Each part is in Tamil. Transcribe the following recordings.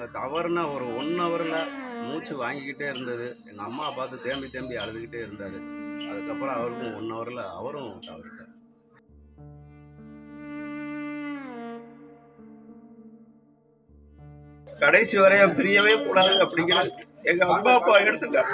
அவங்க தவறுனா ஒரு 1 ஹவர்ல மூச்சு வாங்கிக்கிட்டே இருந்தது. எங்க அம்மா பார்த்து தேம்பி தேம்பி அழுதுகிட்டே இருந்தாரு. அதுக்கப்புறம் அவருக்கும் 1 ஹவர்ல அவரும் தவறிட்டார். கடைசி வரைய பிரியவே கூடாது அப்படிங்கிறது எங்க அம்மா அப்பா எடுத்துக்க.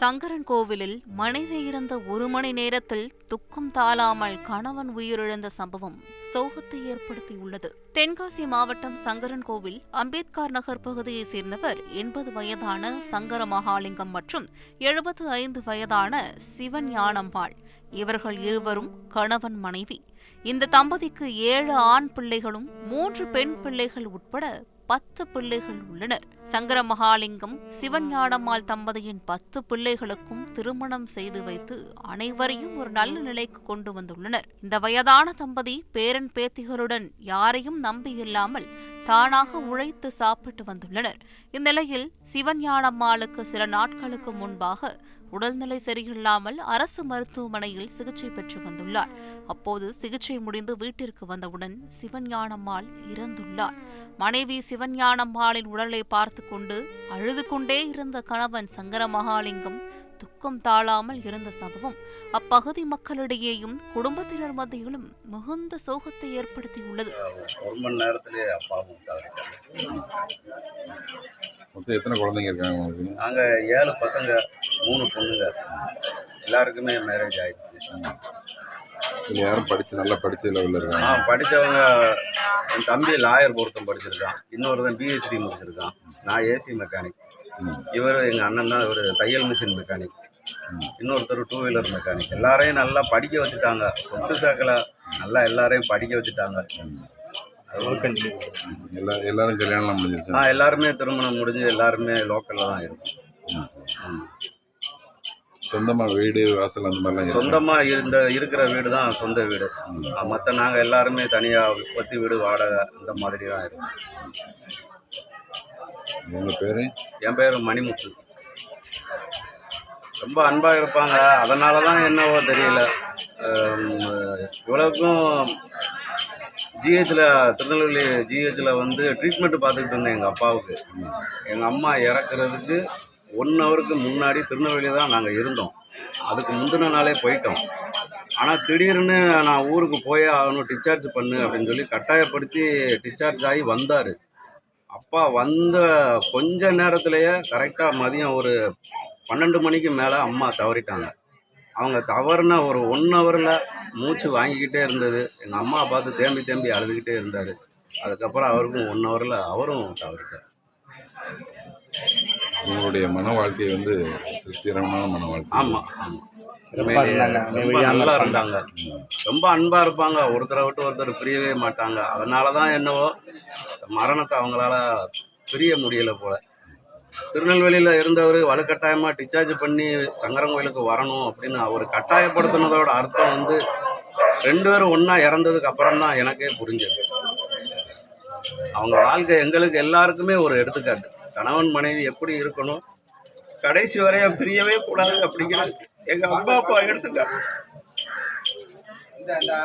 சங்கரன்கோவிலில் மனைவி இறந்த 1 மணி நேரத்தில் துக்கம் தாழாமல் கணவன் உயிரிழந்த சம்பவம் சோகத்தை ஏற்படுத்தியுள்ளது. தென்காசி மாவட்டம் சங்கரன்கோவில் அம்பேத்கர் நகர் பகுதியைச் சேர்ந்தவர் 80 வயதான சங்கர மகாலிங்கம் மற்றும் 75 வயதான சிவன் ஞானம்மாள். இவர்கள் இருவரும் கணவன் மனைவி. இந்த தம்பதிக்கு 7 ஆண் பிள்ளைகளும் 3 பெண் பிள்ளைகள் உட்பட 10 பிள்ளைகள் உள்ளனர். சங்கர மகாலிங்கம் சிவன் ஞானம்மாள் தம்பதியின் 10 பிள்ளைகளுக்கும் திருமணம் செய்து வைத்து அனைவரையும் ஒரு நல்ல நிலைக்கு கொண்டு வந்துள்ளனர். இந்த வயதான தம்பதி பேரன் பேத்திகளுடன் யாரையும் நம்பியில்லாமல் தானாக உழைத்து சாப்பிட்டு வந்துள்ளனர். இந்நிலையில் சிவன் ஞானம்மாளுக்கு சில நாட்களுக்கு முன்பாக உடல்நிலை சரியில்லாமல் அரசு மருத்துவமனையில் சிகிச்சை பெற்று வந்துள்ளார். அப்போது சிகிச்சை முடிந்து வீட்டிற்கு வந்தவுடன் சிவஞானம்மாள் இறந்துள்ளார். மனைவி சிவஞானம்மாளின் உடலை பார்த்து கொண்டு அழுது கொண்டே இருந்த கணவன் சங்கர மகாலிங்கம் துக்கம் தாழாமல் இருந்த சம்பவம் அப்பகுதி மக்களிடையேயும் குடும்பத்தினர் மத்தியிலும் மிகுந்த சோகத்தை ஏற்படுத்தியுள்ளது. 1 மணி நேரத்திலே அப்பாவும் மொத்தம் எத்தனை குழந்தைங்க இருக்காங்க உங்களுக்கு? நாங்கள் 7 பசங்க 3 பொண்ணுங்க. எல்லாருக்குமே மேரேஜ் ஆயிடுச்சு. யாரும் நல்லா படிச்ச லெவலில் இருக்காங்க? படித்தவங்க என் தம்பி லாயர் பொருத்தம் படிச்சிருக்கான், இன்னொருத்தன் பிஹெச்டி முடிச்சிருக்கான், நான் ஏசி மெக்கானிக், இவர் எங்கள் அண்ணன் தான் இவர் தையல் மிஷின் மெக்கானிக், இன்னொருத்தர் 2 வீலர் மெக்கானிக். எல்லாரையும் நல்லா படிக்க வச்சுட்டாங்க. சொத்து சேர்க்கல, நல்லா எல்லாரையும் படிக்க வச்சுட்டாங்க. எல்லாரும் கல்யாணம் முடிஞ்சிருச்சு? எல்லாருமே திருமணம் முடிஞ்சு எல்லாருமே லோக்கலில் தான் இருக்கும். சொந்தமாக வீடு வாசல் அந்த மாதிரிலாம்? சொந்தமாக இருக்கிற வீடு தான் சொந்த வீடு. மற்ற நாங்கள் எல்லாருமே தனியாக பத்தி வீடு வாடகை அந்த மாதிரி தான் இருக்கும். உங்கள் பேர்? என் பேர் மணிமுத்து. ரொம்ப அன்பாக இருப்பாங்க. அதனால தான் என்னவோ தெரியல, இவ்வளவுக்கும் திருநெல்வேலி ஜிஹெச்சில் வந்து ட்ரீட்மெண்ட் பார்த்துக்கிட்டு இருந்தேன் எங்கள் அப்பாவுக்கு. எங்கள் அம்மா இறக்குறதுக்கு 1 ஹவருக்கு முன்னாடி திருநெல்வேலி தான் நாங்கள் இருந்தோம். அதுக்கு முந்தின நாளே போயிட்டோம். ஆனால் திடீர்னு நான் ஊருக்கு போயே ஆகணும், டிஸ்சார்ஜ் பண்ணு அப்படின்னு சொல்லி கட்டாயப்படுத்தி டிஸ்சார்ஜ் ஆகி வந்தார். அப்பா வந்த கொஞ்ச நேரத்திலேயே கரெக்டாக மதியம் ஒரு 12 மணிக்கு மேலே அம்மா தவறிட்டாங்க. அவங்க தவறுனா ஒரு 1 ஹவரில் மூச்சு வாங்கிக்கிட்டே இருந்தது. எங்கள் அம்மா பார்த்து தேம்பி தேம்பி அழுதுகிட்டே இருந்தார். அதுக்கப்புறம் அவருக்கும் 1 ஹவரில் அவரும் தவறிட்டார். உங்களுடைய மன வாழ்க்கை வந்து திருப்திகரமான மன வாழ்க்கை? ஆமாம் ஆமாம், நல்லா இருந்தாங்க. ரொம்ப அன்பாக இருப்பாங்க. ஒருத்தரை விட்டு ஒருத்தர் பிரியவே மாட்டாங்க. அதனால தான் என்னவோ மரணத்தை அவங்களால பிரிய முடியலை போல. திருநெல்வேலியில் இருந்தவர் வலுக்கட்டாயமாக டிஸ்சார்ஜ் பண்ணி சங்கரன்கோயிலுக்கு வரணும் அப்படின்னு அவர் கட்டாயப்படுத்தினதோட அர்த்தம் வந்து 2 பேரும் ஒன்றா இறந்ததுக்கு அப்புறம் தான் எனக்கே புரிஞ்சது. அவங்க வாழ்க்கை எங்களுக்கு எல்லாருக்குமே ஒரு எடுத்துக்காட்டு. கணவன் மனைவி எப்படி இருக்கணும், கடைசி வரைய பிரியவே கூடாது அப்படிங்கிறது எங்கள் அம்மா அப்பா எடுத்துக்காட்டு.